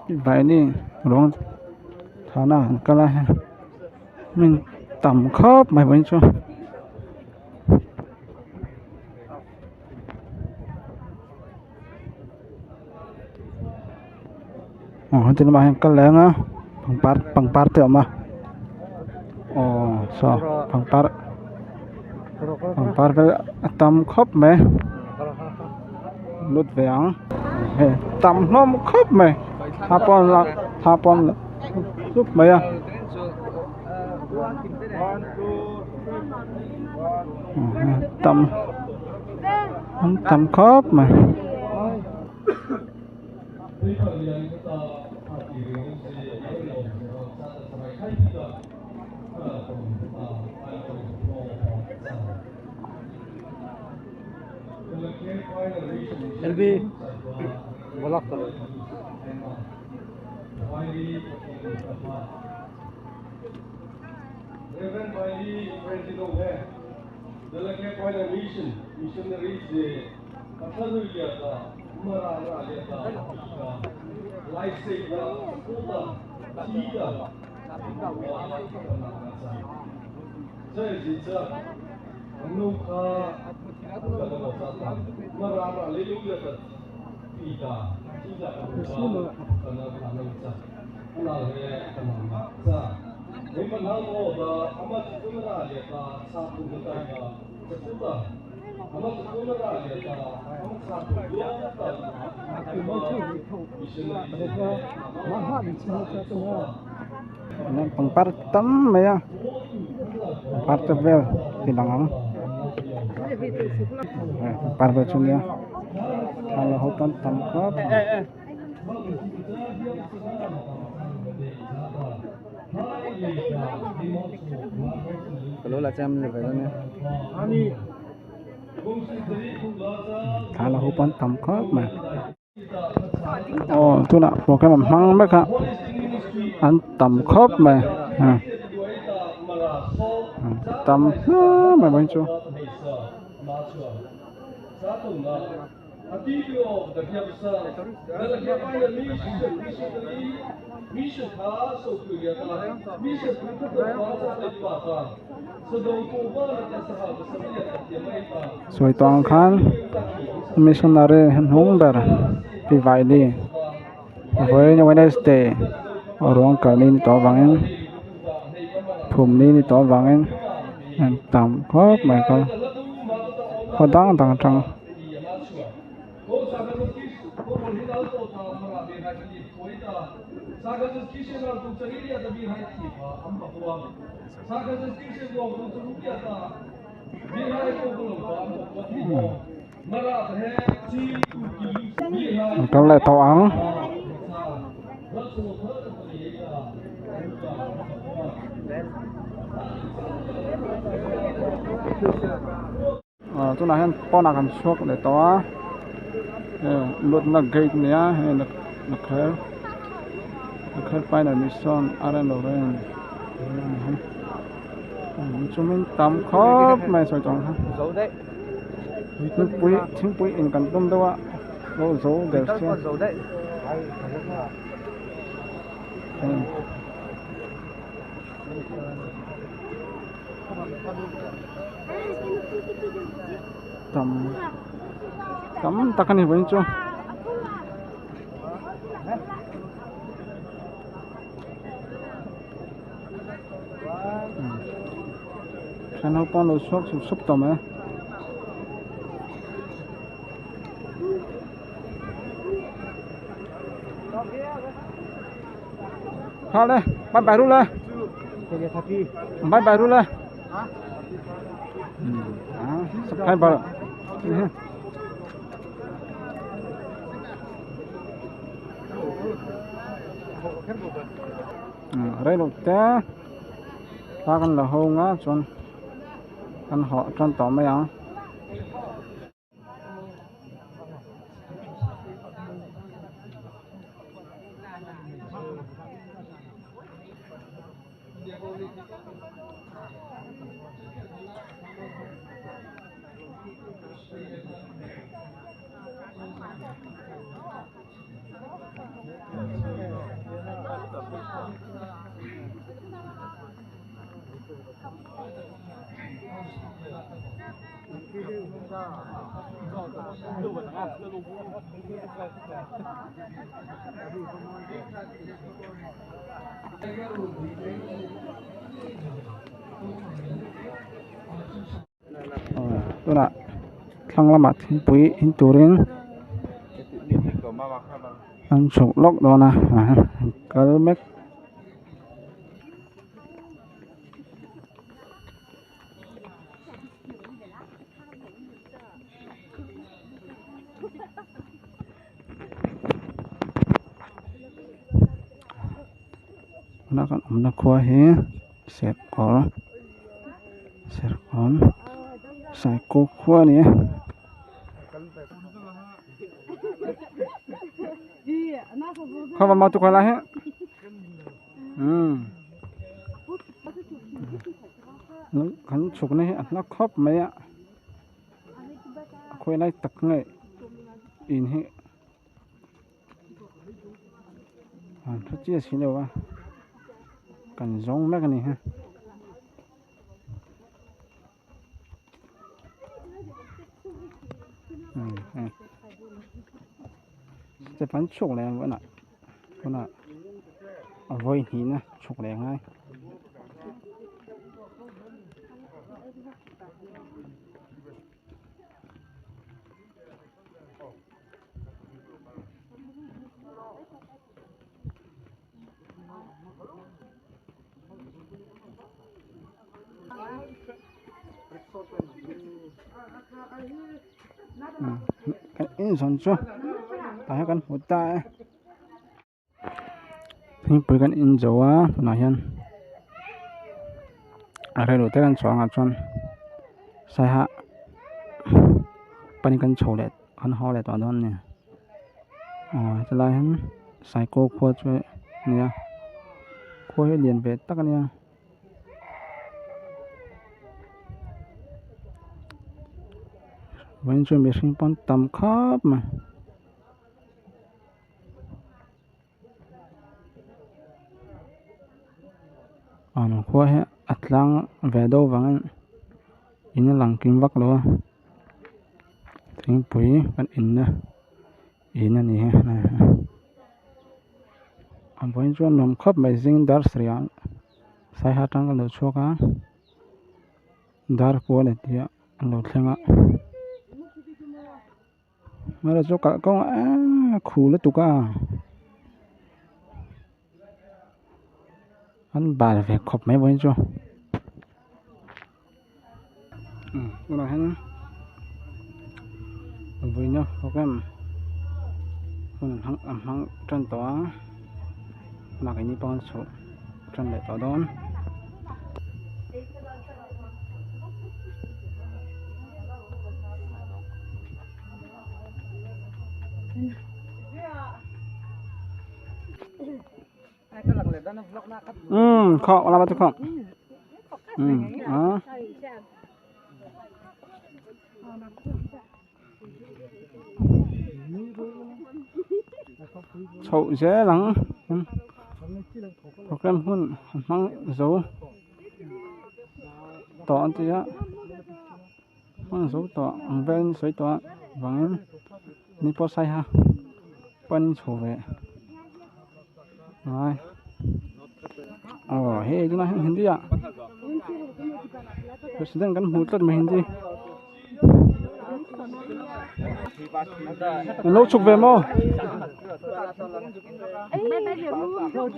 vậy đi rồi thà nào cái này mình tầm khớp mày bên cho thì nó mà cái lẽ á bằng part tiệm mà so bằng part cái tầm khớp mày lút vàng tầm nó khớp mày hapon giúp mày à tầm khớp mà LB block karo Reverend Wiley President है दलके point missionaries से असल लिया था मरा लिया था लाइफ से पूरा सीधा जय जीजा अनोखा मरा ले लिया था सीधा सीधा करना अल्लाह है करना Memang nama amat sebenarnya dia satu negara sesudah amat sebenarnya dia amat satu dua bằng part tấm mày à part vel thì bằng part vel chung ya kalau hutan tầm khớp kalau là xem như vậy đó nha khá là hutan tầm khớp mà tôi nào một cái mà măng mấy cả anh tầm khớp mà tầm mà bên chỗ rồi toàn khán missionary hùng bờ vì vậy đi với nhau Wednesday ở ruộng cờ nên tỏ vắng phùm nên tỏ vắng tầm khớp mà có đáng tăng trăng trong lại tàu áo chỗ này po nào cần suốt để to luôn là gate này hay là khơi bay là mission Aaron Loren chúng mình tắm khóp mày soi tròn ha chính bụi in cần tôm đâu ạ đâu dấu để xem tắm ta kan hibuin cho channel pon lo sup to me ha le bye ru le bye ru le hai ba đây một té ta cần là hông á chọn cần họ chọn tỏ mấy á ตัวน่ะทั้งละหมาดทิ้งปุ๋ยทิ้งตัวเร่งอันฉกล็อกตัวนะก็เม็กนักอันนักขัวเฮเสร็จก่อนใส่กุกขัวนี่เข้ามาตุกอะไรฮะขันฉุกนี่นักครบไหมอ่ะคุยอะไรตักไงอินเฮทุกที่สิเดียววะกันจงแม่กันนี่ฮะจะฟันฉุกแรงวะน่ะคนน่ะเอาไว้หินนะฉุกแรงให้กันอินสอนชัวตายกันหัวใจทิ้งไปกันอินจัวน่าเห็นอะไรรู้แต่กันสองอ่ะจนใส่ฮะปนิกันโชว์เล็ดคันห่อเล็ดตัวนั้นเนี่ยจะไล่เห็นใส่โก้ขวดช่วยเนี่ยขวดให้เรียนเวทตักเนี่ยวันช่วยมีสิ่งปนต่ำครับมาขวดให้อัดล้างเวดโดวังอินหลังกินวักเลยทิ้งปุ๋ยกันอินนะอินนั่นนี่ฮะวันช่วยนมครับไม่สิ่งดาร์สเรียนใส่หาตังกันดูชัวกันดาร์ขวดเลยที่เราเลี้ยงมาแล้วจุกก็ขู่แล้วตุกอันบาดเจ็บขบไม่บ่อยจ้ะเราเห็นบ่อยเนาะโปรแกรมคนทั้งจนตัวมากันนี่ป้อนสุดจนเลยต่อโดนข้ออะไรมาทุกข้อโฉบเจ๊หลังโปรแกรมหุ่นมั่งสูต่ออันที่อ่ะมั่งสูต่อเว้นสวยต่อหวังนี่พอใส่ฮะปั้นโฉบเลยเฮ้ยดูนะเห็นดิอ่ะPresiden kan hutan mehinji. Nấu chục về mô.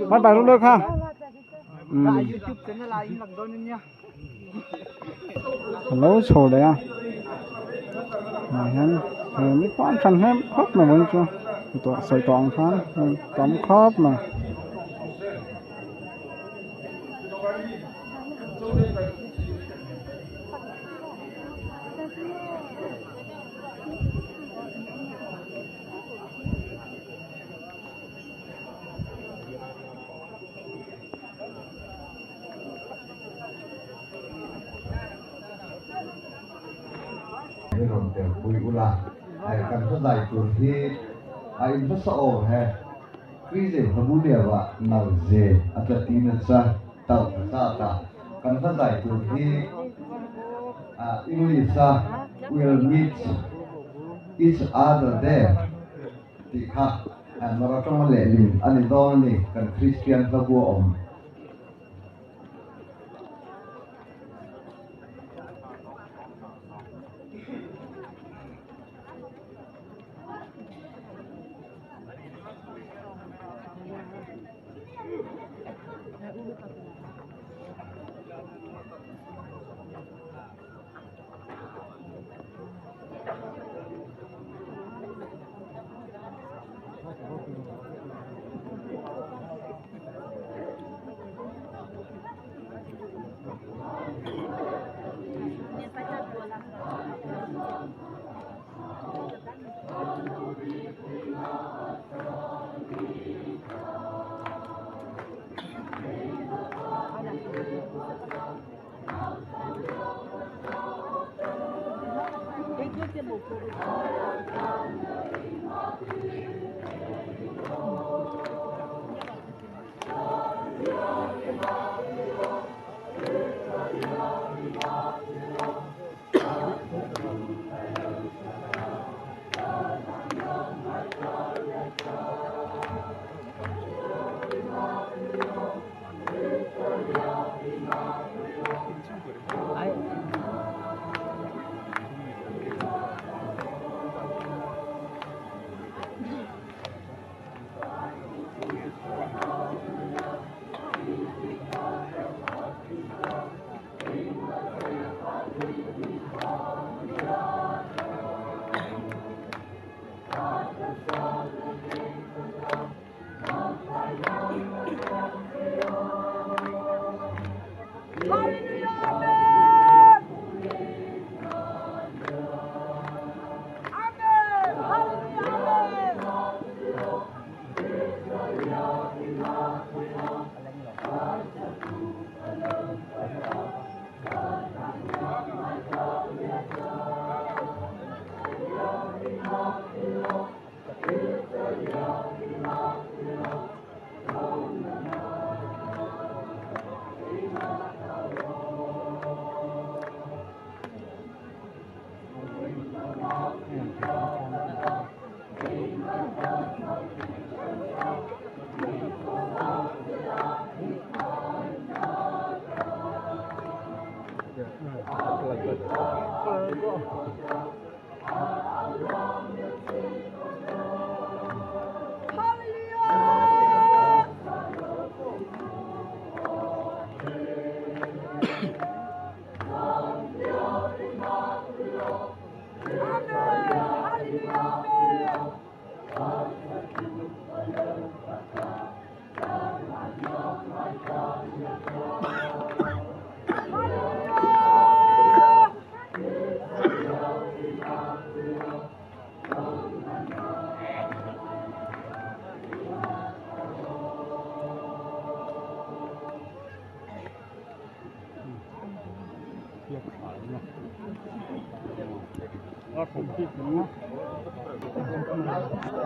Mắt bài lúc được ha. Nấu chầu đấy à. Mấy con chân hết khóc mà vẫn chưa. Tụi sợi toàn phán, tóm khóc mà. Bùi ula, cần phải giải chuẩn thì anh rất sợ hè, cái gì mà muốn điều ạ, nào gì, à thật tin ra, tàu ra ta, cần phải giải chuẩn thì English will meet each other there thì khác nó ra trong lệ lìm anh đó này cần Christian là vua ông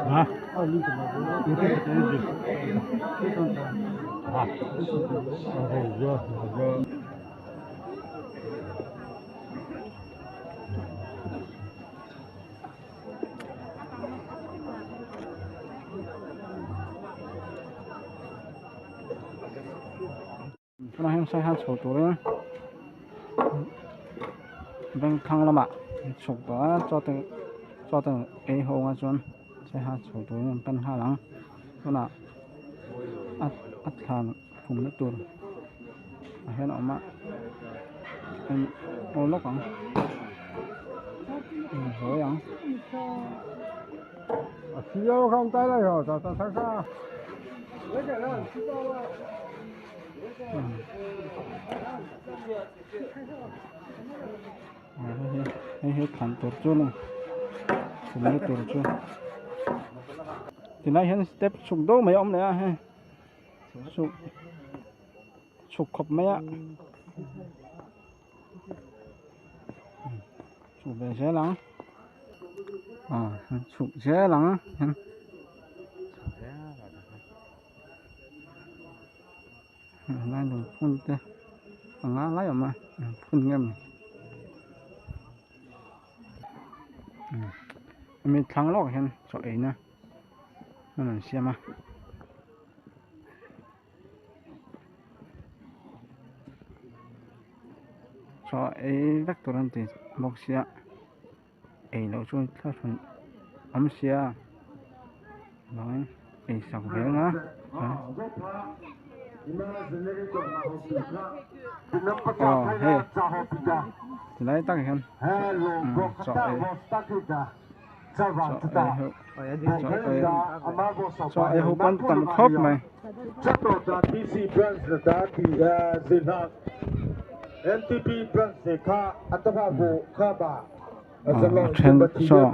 hả cái này sai hai số tuổi bên thang lắm ạ số đó cho từng ấy hồ nga chuẩn sai hai số tuổi bên hai lăng cái nào ắt thàn phùng nước tuổi hết nó mà em ô lốc không rồi không Siêu không tay này rồi, ta sáng xa. hết thằng tổ chức này cũng như tổ chức thì nay hiện step sụp đâu mấy ông này à hay sụp khập mấy ạ sụp về xe lắng sụp xe lắng nay được phun tê ngã lấy ở mà phun ngâm mình thắng lọc hen cho ấy nè nó là xem mà cho ấy vector anh thì một xe ấy nó cho theo chuẩn ấm xe nói ấy sọc về nữa hey thì lấy tắc hen cho ấy cho ấy hộp bánh tầm khớp mày trên cho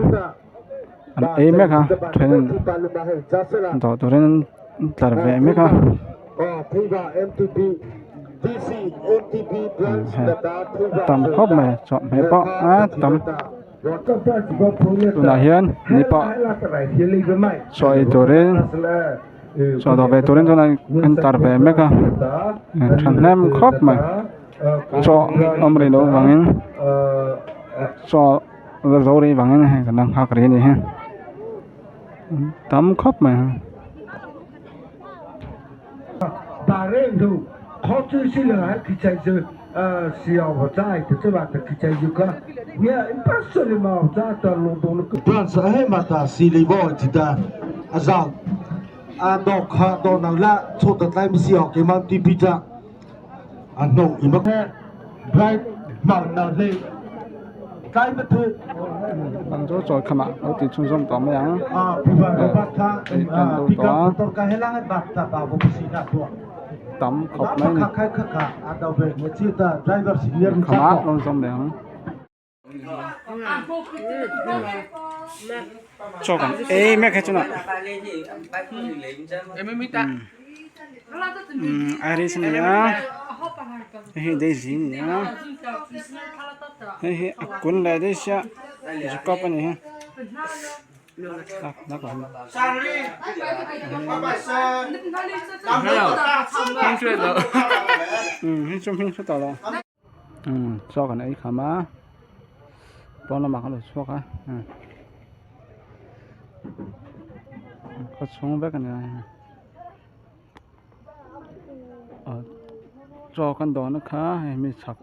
anh ấy mấy ha trên đó tụi nêntar về mấy ha tầm khớp mày chọn mấy bọ tầm tụi nào hiền đi bọ soi tụi nên so đó về tụi nên tụi này anh tar về mấy ha thằng em khớp mày cho ông này đâu vắng cho rồi đi vắng này cái năng học này ha tắm khóc mà bà lên đủ khó chứ xin lỗi khi chạy rồi siêu vào trái thì các bạn khi chạy rồi cả yeah impossible mà ra ta luôn luôn cái plan sẽ hết mà ta xì lì bò thì ta azao đọc ha đọc nào là cho ta tay mình siêu cái mà đi pizza nông im bắc bright mà nào lên cái mà thôi bằng chỗ rồi khăm ạ ở từ trung tâm tóm mấy ăn tắm khóc mấy này khăm ạ luôn xong đấy hả cho còn ê mấy cái chỗ nào ai đi xem nhá hey đây gì nhá hey cuốn lại đây sẽ có cái này ha đó còn hết trong hết tao rồi cho cái này khám á bọn nó mặc nó cho cái có xuống với cái này cho con đó nó khá hay mới sập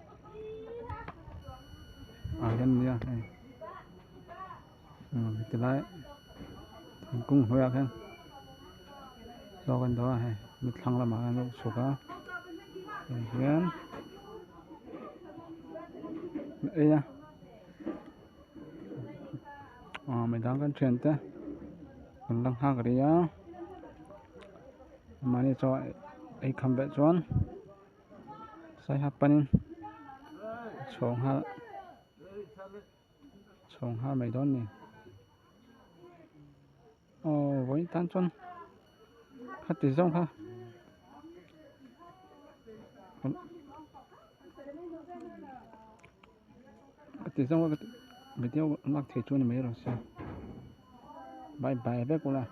nhân nha cái đấy cũng hơi ác hơn cho con đó hay mới thăng là mà nó số cá nhân đây nha mình đang cần chuyển thế còn đang hai cái đấy á mà đi cho ấy cầm bẹ chọn sai hấp panin song ha mấy đón nè với tan chọn hạt tỷ rong ha tỷ rong cái mấy tiêu mắc thể chọn mấy rồi sao bye bye bé cô là